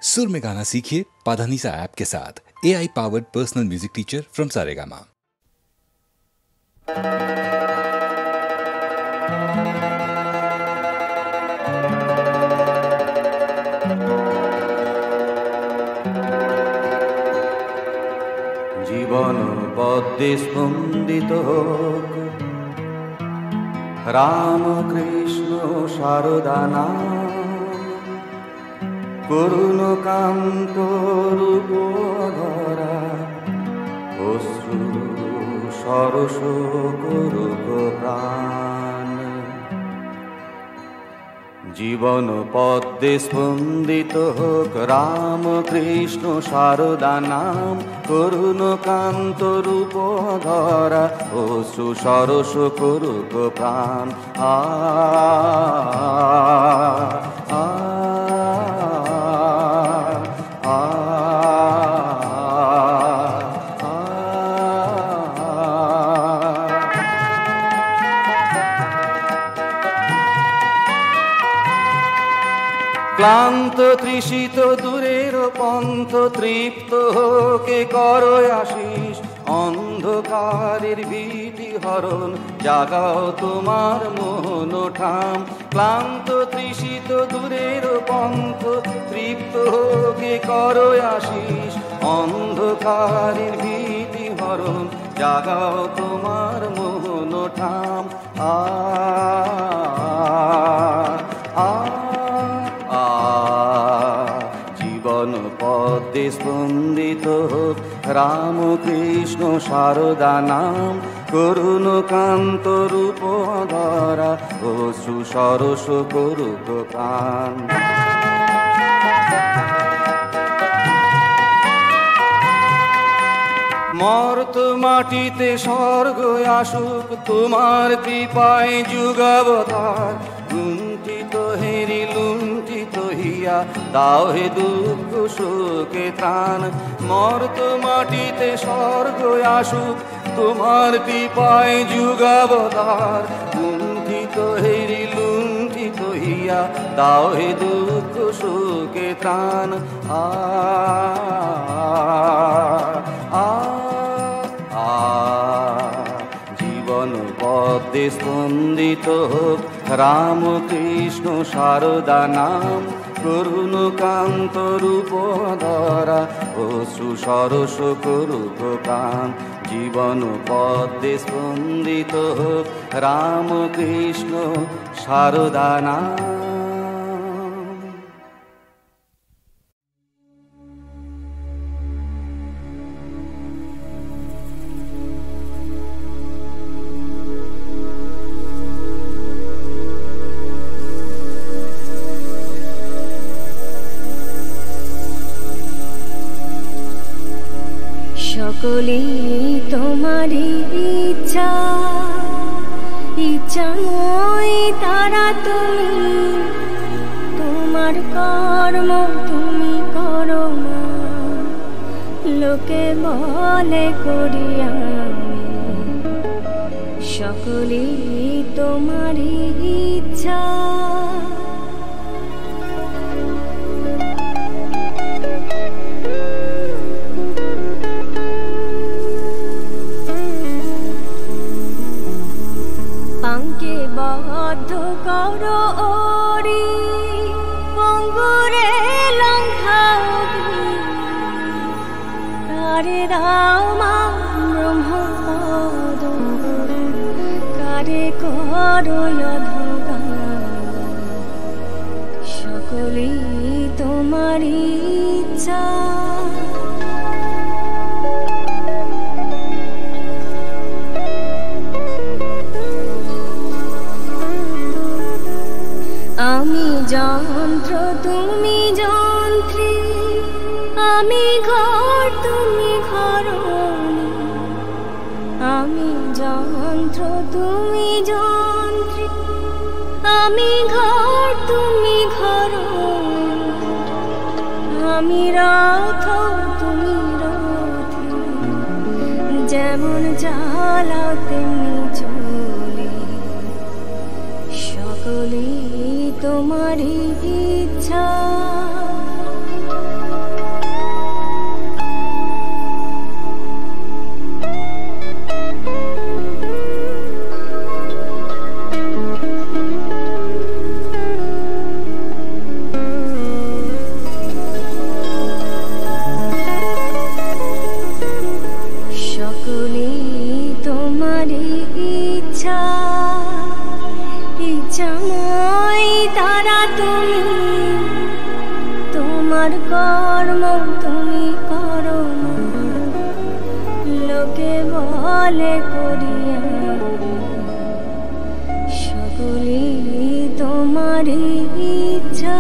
सुर में गाना सीखिए पाधानीसा ऐप के साथ। AI powered personal music teacher from Saregama. জীবন পদ্মে স্পন্দিত হোক রাম কৃষ্ণ শারদা নাম, করুণ কান্ত রূপ ধরা অশ্রু সরস করুক প্রাণ। জীবন পদ্মে স্পন্দিত হোক রাম কৃষ্ণ শারদা নাম, করুণ কান্ত রূপ ধরা অশ্রু সরস করুক প্রাণ। আ আ ক্লান্ত তৃষিত দূরের পন্থ তৃপ্ত হোকে করো আশিস, অন্ধকারের ভীতি হরণ জাগাও তোমার মোহন ঠাম। ক্লান্ত তৃষিত দূরের পন্থ তৃপ্ত হোকে করো আশিস, অন্ধকারের ভীতি হরণ জাগাও তোমার মোহন ঠাম। আ আ জীবন পদ্মে স্পন্দিত হোক রাম কৃষ্ণ শারদা নাম, করুণ কান্ত রূপ ধরা অশ্রু সরস করুক প্রাণ। মর্ত মাটিতে স্বর্গ আসুক তোমার কৃপায় যুগাবতার, লুণ্ঠিত হেরি লুণ্ঠিত হিয়া দাও হে দুঃখ শোকে ত্রাণ। মর্ত মাটিতে স্বর্গ আসুক তোমার কৃপায় যুগাবতার, লুণ্ঠিত হেরি লুণ্ঠিত হিয়া দাও হে দুঃখ শোকে ত্রাণ। আ আ জীবন পদ্মে স্পন্দিত হোক রাম কৃষ্ণ শারদা নাম, করুণ কান্ত রূপ ধরা অশ্রু সরস করুক প্রাণ। জীবন পদ্মে স্পন্দিত হোক রাম কৃষ্ণ শারদা নাম। সকলেই তোমারই ইচ্ছা, ইচ্ছাময় তারা তুমি, তোমার কর্ম তুমি করো না, লোকে বলে করি আমি। সকলেই তোমারই ইচ্ছা, বদ্ধ করো ওরি পঙ্গুরে লঙ্ঘাও, কারে দাও মা ব্রহ্মপদ, কারে করো অধগান। সকলেই তোমার ইচ্ছা, আমি যন্ত্র তুমি যন্ত্রী, আমি ঘর তুমি ঘরণী। আমি যন্ত্র তুমি যন্ত্রী, আমি ঘর তুমি ঘরণী। আমি রথ তুমি রথী, যেমন চালাও তেমনি চলি। সকলেই তোমারই ইচ্ছা, তোমার কর্ম তুমি করো না, লোকে বলে করিয়া সকলেই তোমার ইচ্ছা।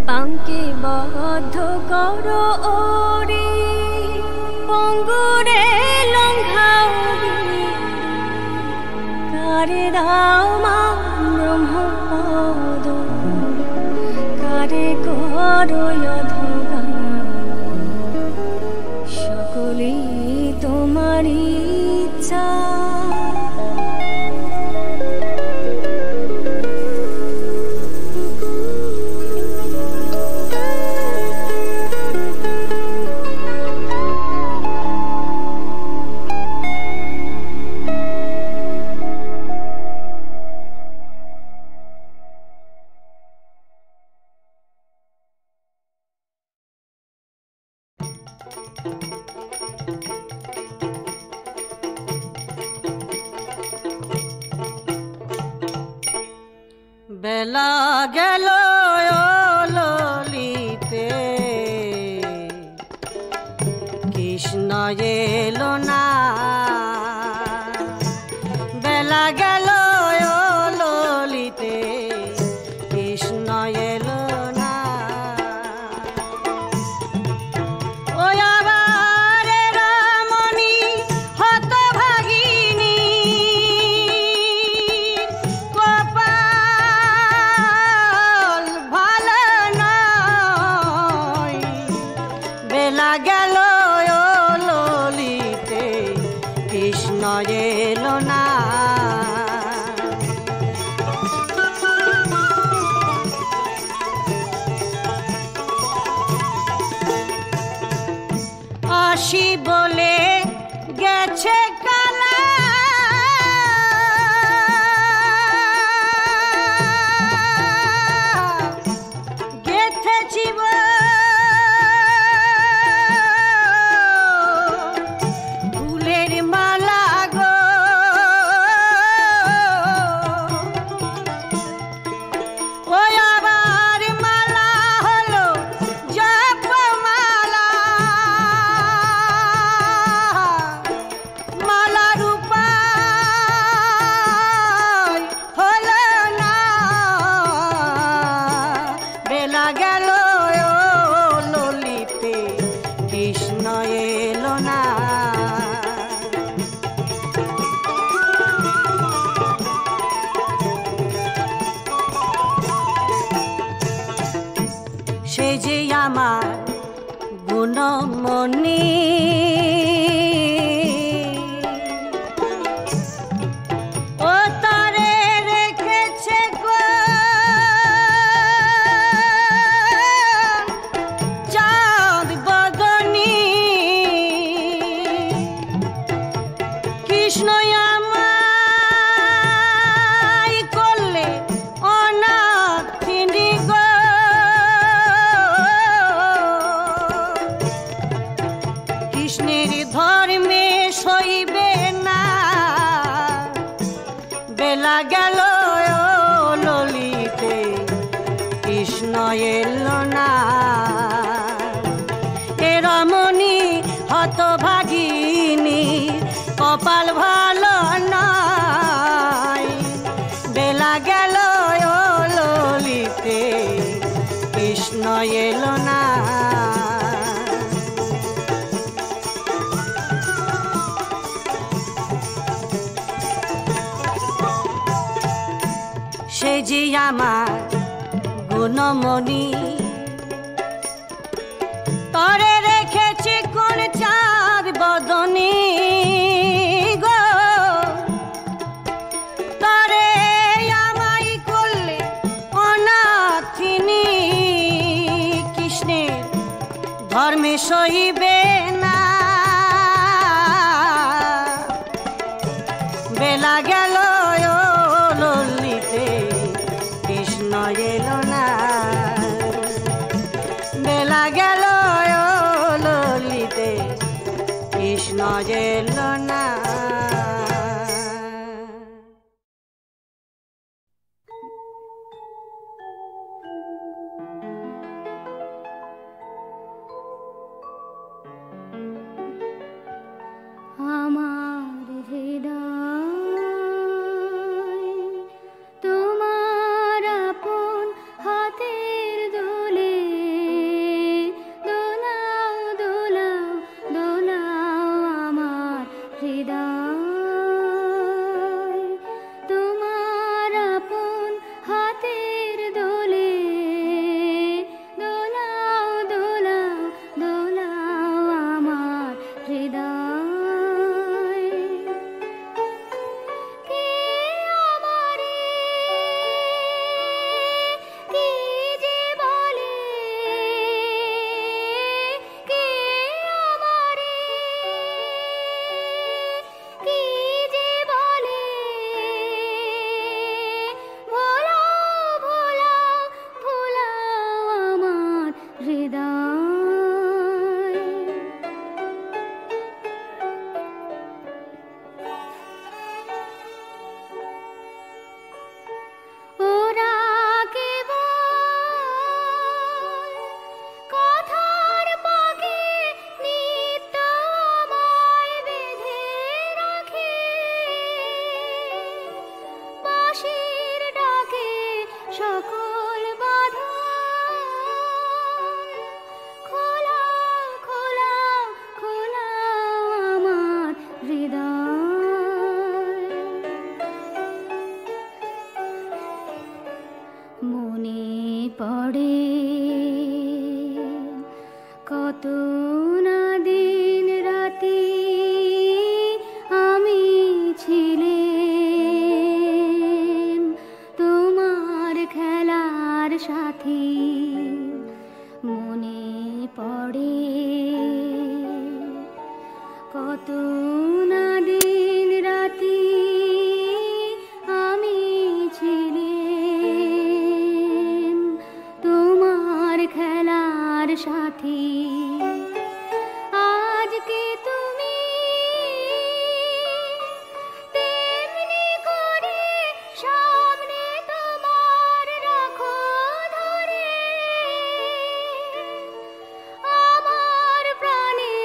পাঙ্কে বদ্ধ করো ওরে, পঙ্গুরে লঙ্ঘাও কারে দাও মা ব্রহ্মপদ, কারে করো অধগান, সকলেই তোমার ইচ্ছা। বেলা গেল ললিতে, কৃষ্ণ এলো না। বেলা গেল ললিতে, কৃষ্ণ এলো না। ওই আবার রামণি হতভাগিনী, বেলা গেল ললিতে, কৃষ্ণ এলো না। আসি বলে গেছে কালা, গেথেছি ফুলের মালা গো, ওই আবার মালা হলো জপমালা, মালার উপায় হলো না। বেলা গেল ললিতে, কৃষ্ণ এলো না। সে যে আমার গুণমণি, ও তারে রেখেছে চাঁদ বদনী, কৃষ্ণ আমায় করলে অনাথিনী গো। কৃষ্ণের ধর্মে সইবে না, বেলা গেল ললিতে, কৃষ্ণ এলো না। এ রমণী হতভাগিনী, কপাল ভালো নয়। বেলা গেল ললিতে, কৃষ্ণ এলো না। সে যে আমার গুণমণি, তরে রেখেছে কোন চাঁদ বদনী গো। তরে আমায় করলে অনাথিনী, কৃষ্ণের ধর্মে সইবে না। বেলা গেল ললিতে, কৃষ্ণ এলো না। বেলা গেল ললিতে, কৃষ্ণ এলো না। আমার হৃদয় তোমার আপন হাতের দোলে দোলাও দোলাও দোলাও আমার হৃদয় তোমার আপন হাতের দোলে দোলাও দোলাও দোলাও আমার হৃদয়। সকল বাধা খোলা খোলা খোলা আমার হৃদয়। মনে পড়ে কত না দিন রাতি আমি ছিলাম তোমার খেলার সাথী। মনে পড়ে কত না দিন রাতি আমি ছিলাম তোমার খেলার সাথী। আজকে তুমি তেমনি করে সামনে তোমার রাখো ধরে আমার প্রাণে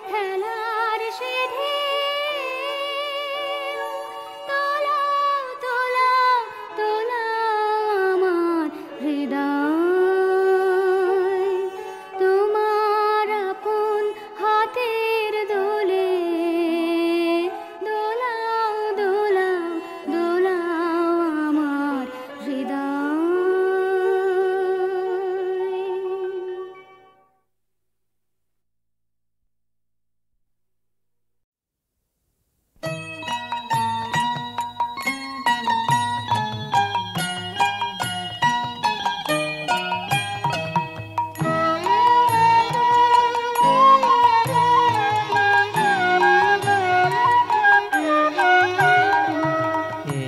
খেলার সে ঢেউ তোলাও তোলাও তোলাও আমার হৃদয় তোমার আপন হাতের দোলে দোলাও দোলাও দোলাও আমার হৃদয়।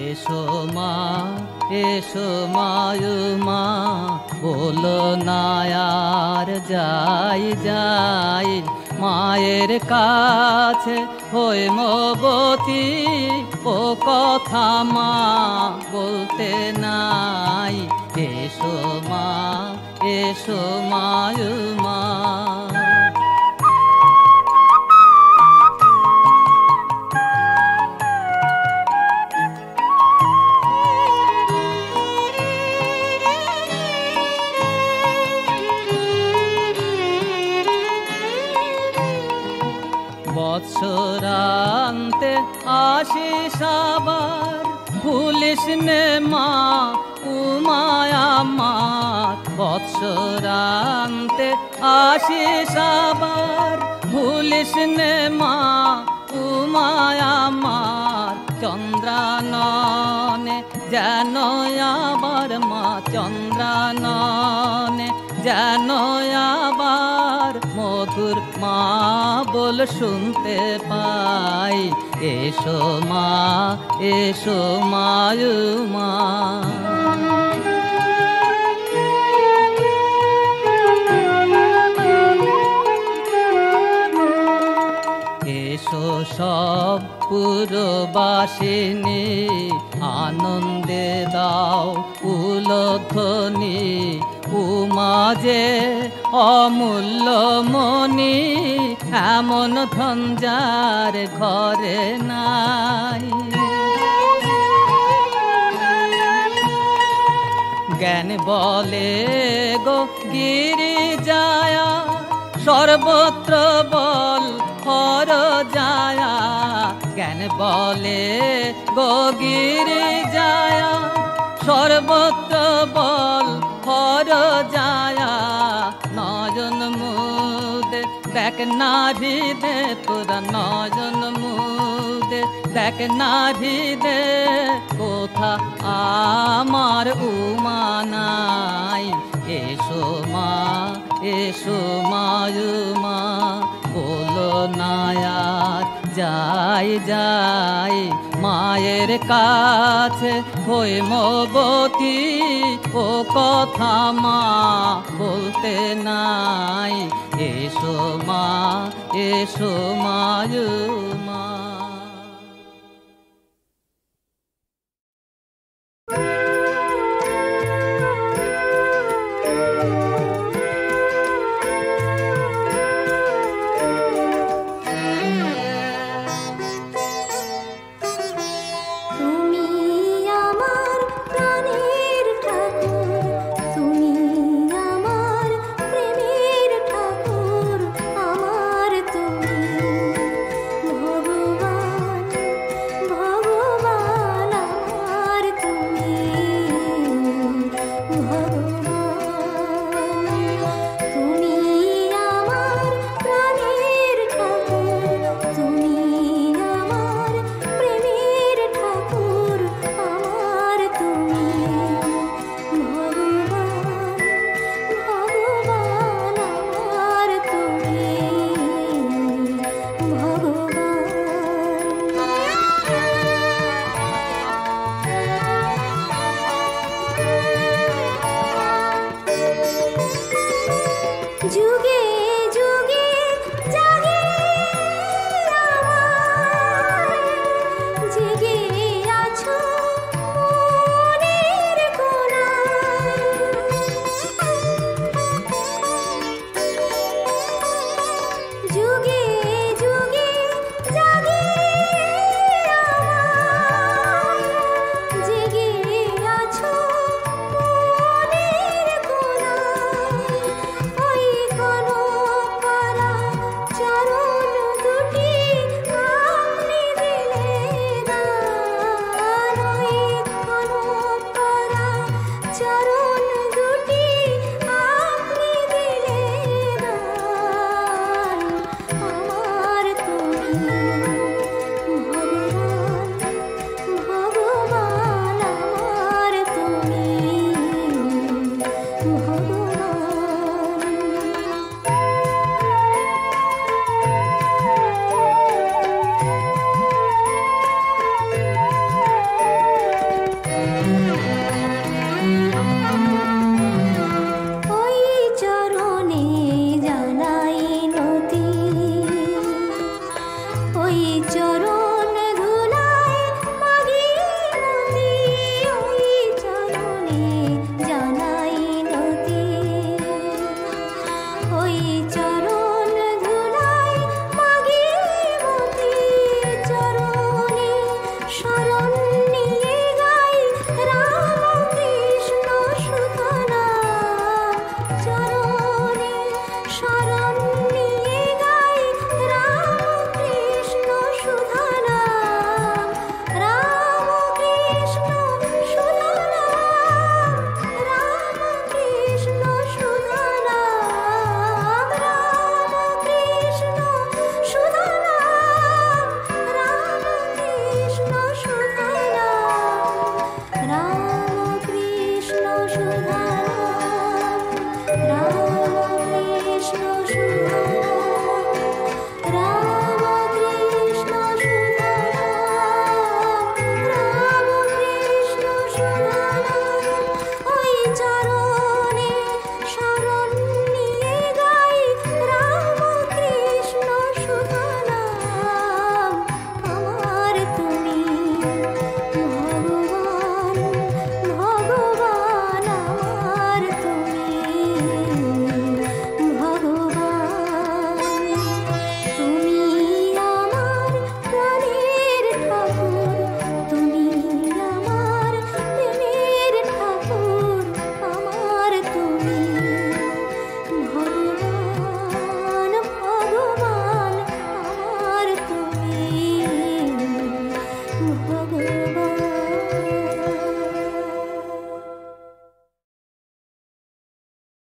এসো মা এসো মায়ুমা বলো না আর যাই যাই মায়ের কাছে হই মবতী ও কথা মা বলতে নাই। এসো মা এসো মায়ুমা। বৎসরান্তে আশিস আবার ভুলিস নে মা উমায় আমার। বৎসরান্তে আশিস আবার ভুলিস নে মা উমায় আমার। চন্দ্রাননে যেন আবার মা চন্দ্রাননে যেন আবার মধুর মা বল শুনতে পাই। এসো মা এসো মায়ুমা। এসো সব পুরবাসিনী আনন্দে দাও উলধ্বনি উমাজে অমূল্য মণি এমন ধন যার ঘরে নাই জ্ঞান বলে গো গিরিজায়া সর্বত্র বল হর যায়া জ্ঞান বলে গো গিরিজায়া সর্বত্র বল হর যায়া নয়ন মুদে দেখ নারী দে তোরা নয়ন মুদে দেখ নারী দে কোথা আমার উমা নাই এসো মা মায়ুমা বলো নায়ার যাই যাই মায়ের কাছে হই মবতী ও কথা মা বলতে নাই এসো মায়ুমা শরণ নিয়ে গাই রাম কৃষ্ণ সুধা ভগবান